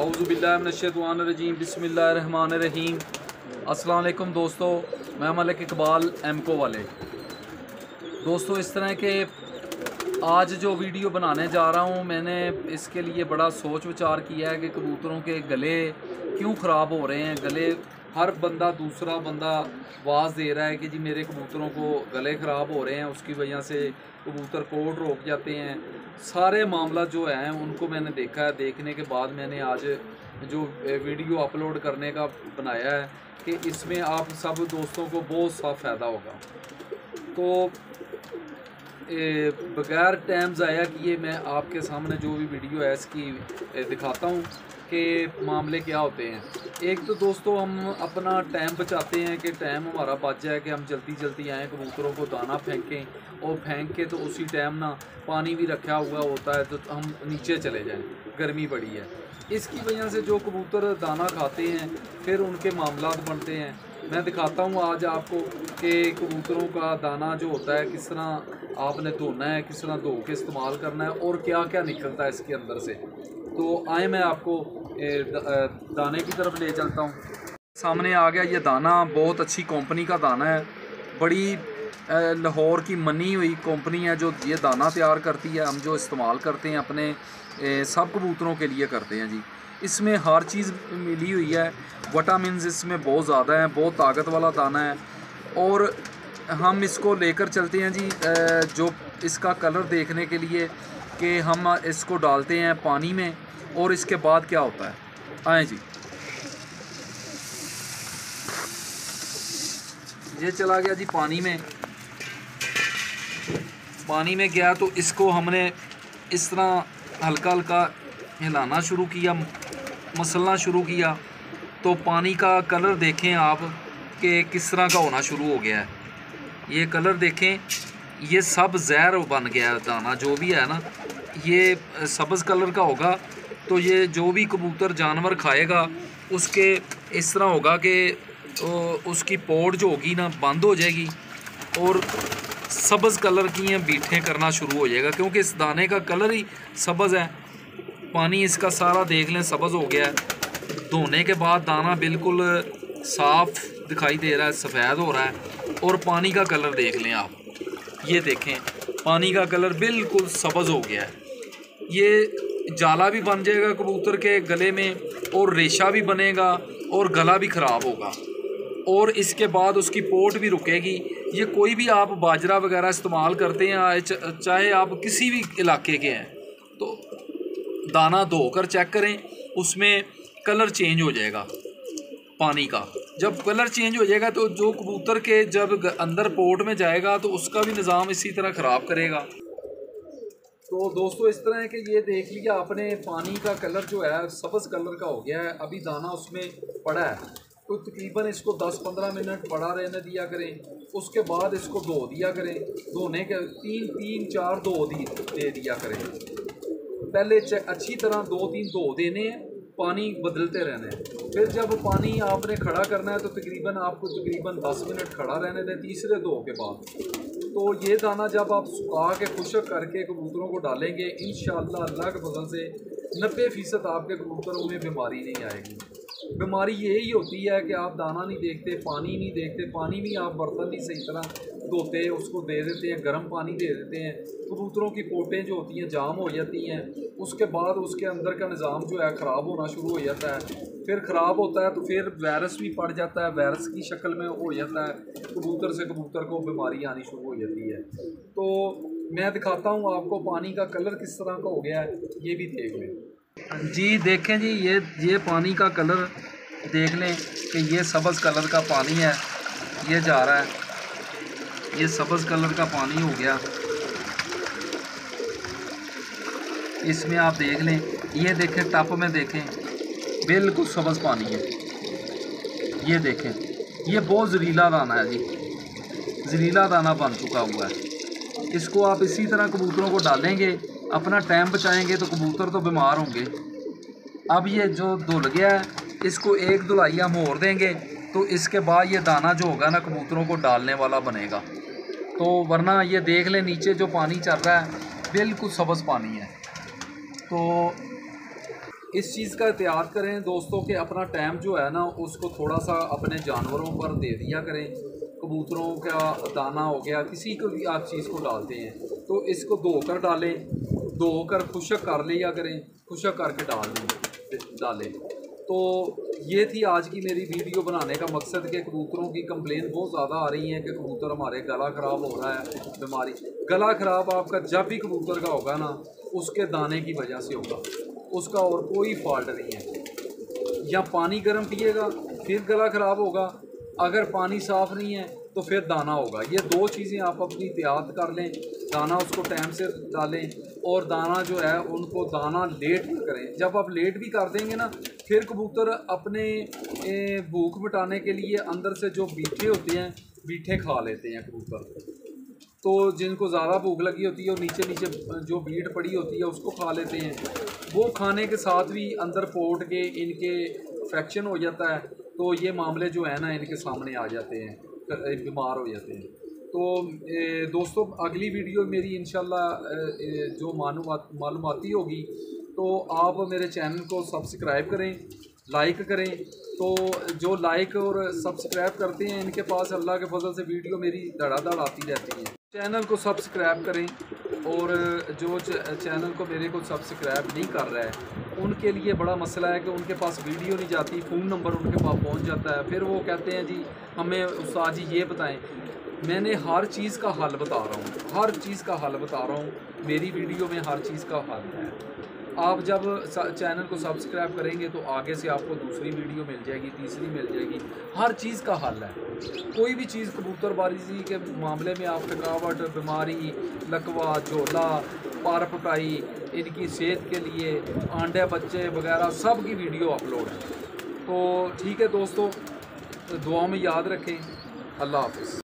औज़ुबिल्लाहिमिनश्शैतानिर्रजीम बिस्मिल्लाहिर्रहमानिर्रहीम। अस्सलाम वालेकुम दोस्तों, मैं मलिक इकबाल एमको वाले। दोस्तों, इस तरह के आज जो वीडियो बनाने जा रहा हूँ, मैंने इसके लिए बड़ा सोच विचार किया है कि कबूतरों के गले क्यों ख़राब हो रहे हैं। गले हर बंदा दूसरा बंदा आवाज़ दे रहा है कि जी मेरे कबूतरों को गले ख़राब हो रहे हैं, उसकी वजह से कबूतर कोड रोक जाते हैं। सारे मामला जो हैं उनको मैंने देखा है। देखने के बाद मैंने आज जो वीडियो अपलोड करने का बनाया है कि इसमें आप सब दोस्तों को बहुत सा फ़ायदा होगा। तो बग़ैर टाइम ज़ाया किए मैं आपके सामने जो भी वीडियो है इसकी दिखाता हूँ कि मामले क्या होते हैं। एक तो दोस्तों हम अपना टाइम बचाते हैं कि टाइम हमारा बच जाए कि हम जल्दी जल्दी आएँ, कबूतरों को दाना फेंकें और फेंक के तो उसी टाइम ना पानी भी रखा हुआ होता है तो हम नीचे चले जाएं, गर्मी बड़ी है। इसकी वजह से जो कबूतर दाना खाते हैं फिर उनके मामलात बनते हैं। मैं दिखाता हूँ आज आपको कि कबूतरों का दाना जो होता है किस तरह आपने धोना है, किस तरह धो के इस्तेमाल करना है और क्या क्या निकलता है इसके अंदर से। तो आए मैं आपको दाने की तरफ ले चलता हूँ। सामने आ गया ये दाना, बहुत अच्छी कंपनी का दाना है। बड़ी लाहौर की मनी हुई कंपनी है जो ये दाना तैयार करती है। हम जो इस्तेमाल करते हैं अपने सब कबूतरों के लिए करते हैं जी। इसमें हर चीज़ मिली हुई है, विटामिन्स इसमें बहुत ज़्यादा है, बहुत ताकत वाला दाना है। और हम इसको लेकर चलते हैं जी जो इसका कलर देखने के लिए कि हम इसको डालते हैं पानी में और इसके बाद क्या होता है। आए जी, ये चला गया जी पानी में। पानी में गया तो इसको हमने इस तरह हल्का हल्का हिलाना शुरू किया, मसलना शुरू किया तो पानी का कलर देखें आप कि किस तरह का होना शुरू हो गया है। ये कलर देखें, ये सब जहर बन गया है। दाना जो भी है ना ये सब्ज़ कलर का होगा तो ये जो भी कबूतर जानवर खाएगा उसके इस तरह होगा कि उसकी पोड़ जो होगी ना बंद हो जाएगी और सब्ज़ कलर की बीठें करना शुरू हो जाएगा, क्योंकि इस दाने का कलर ही सब्ज़ है। पानी इसका सारा देख लें सब्ज़ हो गया है। धोने के बाद दाना बिल्कुल साफ़ दिखाई दे रहा है, सफ़ेद हो रहा है। और पानी का कलर देख लें आप, ये देखें पानी का कलर बिल्कुल सब्ज़ हो गया है। ये जाला भी बन जाएगा कबूतर के गले में और रेशा भी बनेगा और गला भी ख़राब होगा और इसके बाद उसकी पोट भी रुकेगी। ये कोई भी आप बाजरा वगैरह इस्तेमाल करते हैं, चाहे आप किसी भी इलाके के हैं, तो दाना धोकर चेक करें, उसमें कलर चेंज हो जाएगा पानी का। जब कलर चेंज हो जाएगा तो जो कबूतर के जब अंदर पोट में जाएगा तो उसका भी निज़ाम इसी तरह ख़राब करेगा। तो दोस्तों इस तरह है कि ये देख लिया आपने, पानी का कलर जो है सब्ज़ कलर का हो गया है। अभी दाना उसमें पड़ा है तो तकरीबन इसको 10-15 मिनट पड़ा रहने दिया करें। उसके बाद इसको धो दिया करें। धोने के 3-4 धो दे दिया करें। पहले अच्छी तरह 2-3 धो देने हैं, पानी बदलते रहना है। फिर जब पानी आपने खड़ा करना है तो आपको तकरीबन 10 मिनट खड़ा रहने दें तीसरे धो के बाद। तो ये दाना जब आप सुखा के खुश्क करके कबूतरों को डालेंगे, इंशाअल्लाह अल्लाह के फजल से 90% आपके कबूतरों में बीमारी नहीं आएगी। बीमारी यही होती है कि आप दाना नहीं देखते, पानी नहीं देखते, पानी भी आप बर्तन नहीं सही तरह धोते, उसको दे देते हैं, गर्म पानी दे देते हैं। कबूतरों की पोटें जो होती हैं जाम हो जाती हैं। उसके बाद उसके अंदर का निज़ाम जो है ख़राब होना शुरू हो जाता है। फिर ख़राब होता है तो फिर वायरस भी पड़ जाता है, वायरस की शक्ल में हो जाता है। कबूतर से कबूतर को बीमारी आनी शुरू हो जाती है। तो मैं दिखाता हूँ आपको पानी का कलर किस तरह का हो गया है, ये भी देख लें जी। देखें जी, ये पानी का कलर देख लें कि ये सब्ज़ कलर का पानी है, ये जा रहा है, ये सब्ज़ कलर का पानी हो गया। इसमें आप देख लें, ये देखें टप में देखें बिल्कुल सब्ज़ पानी है। ये देखें, ये बहुत जहरीला दाना है जी, जहरीला दाना बन चुका हुआ है। इसको आप इसी तरह कबूतरों को डालेंगे, अपना टाइम बचाएंगे तो कबूतर तो बीमार होंगे। अब ये जो धुल गया है, इसको एक धुलाई हम और देंगे तो इसके बाद ये दाना जो होगा ना कबूतरों को डालने वाला बनेगा। तो वरना ये देख लें नीचे जो पानी चल रहा है बिल्कुल सब्ज़ पानी है। तो इस चीज़ का एहतियात करें दोस्तों कि अपना टाइम जो है ना उसको थोड़ा सा अपने जानवरों पर दे दिया करें। कबूतरों का दाना हो गया, किसी को भी आप चीज़ को डालते हैं तो इसको धोकर डालें, धोकर खुशक कर लिया करें, खुशक करके डालें। तो ये थी आज की मेरी वीडियो बनाने का मकसद कि कबूतरों की कंप्लेन बहुत ज़्यादा आ रही है कि कबूतर हमारे गला ख़राब हो रहा है, बीमारी। गला ख़राब आपका जब भी कबूतर का होगा ना उसके दाने की वजह से होगा, उसका और कोई फॉल्ट नहीं है। या पानी गर्म पिएगा फिर गला ख़राब होगा, अगर पानी साफ़ नहीं है तो फिर दाना होगा। ये दो चीज़ें आप अपनी एहतियात कर लें, दाना उसको टाइम से डालें और दाना जो है उनको दाना लेट ना करें। जब आप लेट भी कर देंगे ना फिर कबूतर अपने भूख मिटाने के लिए अंदर से जो बीठे होते हैं बीठे खा लेते हैं कबूतर। तो जिनको ज़्यादा भूख लगी होती है और नीचे नीचे जो बीट पड़ी होती है उसको खा लेते हैं। वो खाने के साथ भी अंदर पोट के इनके फ्रैक्शन हो जाता है, तो ये मामले जो है ना इनके सामने आ जाते हैं, बीमार हो जाते हैं। तो दोस्तों अगली वीडियो मेरी इंशाल्लाह जो मालूमाती होगी तो आप मेरे चैनल को सब्सक्राइब करें, लाइक करें। तो जो लाइक और सब्सक्राइब करते हैं इनके पास अल्लाह के फजल से वीडियो मेरी धड़ाधड़ आती रहती है। चैनल को सब्सक्राइब करें और जो चैनल को मेरे को सब्सक्राइब नहीं कर रहा है उनके लिए बड़ा मसला है कि उनके पास वीडियो नहीं जाती, फ़ोन नंबर उनके पास पहुंच जाता है, फिर वो कहते हैं जी हमें उस्ताद जी ये बताएं। मैंने हर चीज़ का हल बता रहा हूँ, हर चीज़ का हल बता रहा हूँ, मेरी वीडियो में हर चीज़ का हल है। आप जब चैनल को सब्सक्राइब करेंगे तो आगे से आपको दूसरी वीडियो मिल जाएगी, तीसरी मिल जाएगी, हर चीज़ का हल है। कोई भी चीज़ कबूतरबाजी के मामले में आप थकावट, बीमारी, लकवा, झोला, पार पुटाई, इनकी सेहत के लिए अंडे बच्चे वगैरह सब की वीडियो अपलोड है। तो ठीक है दोस्तों, दुआ में याद रखें। अल्लाह हाफ़िज़।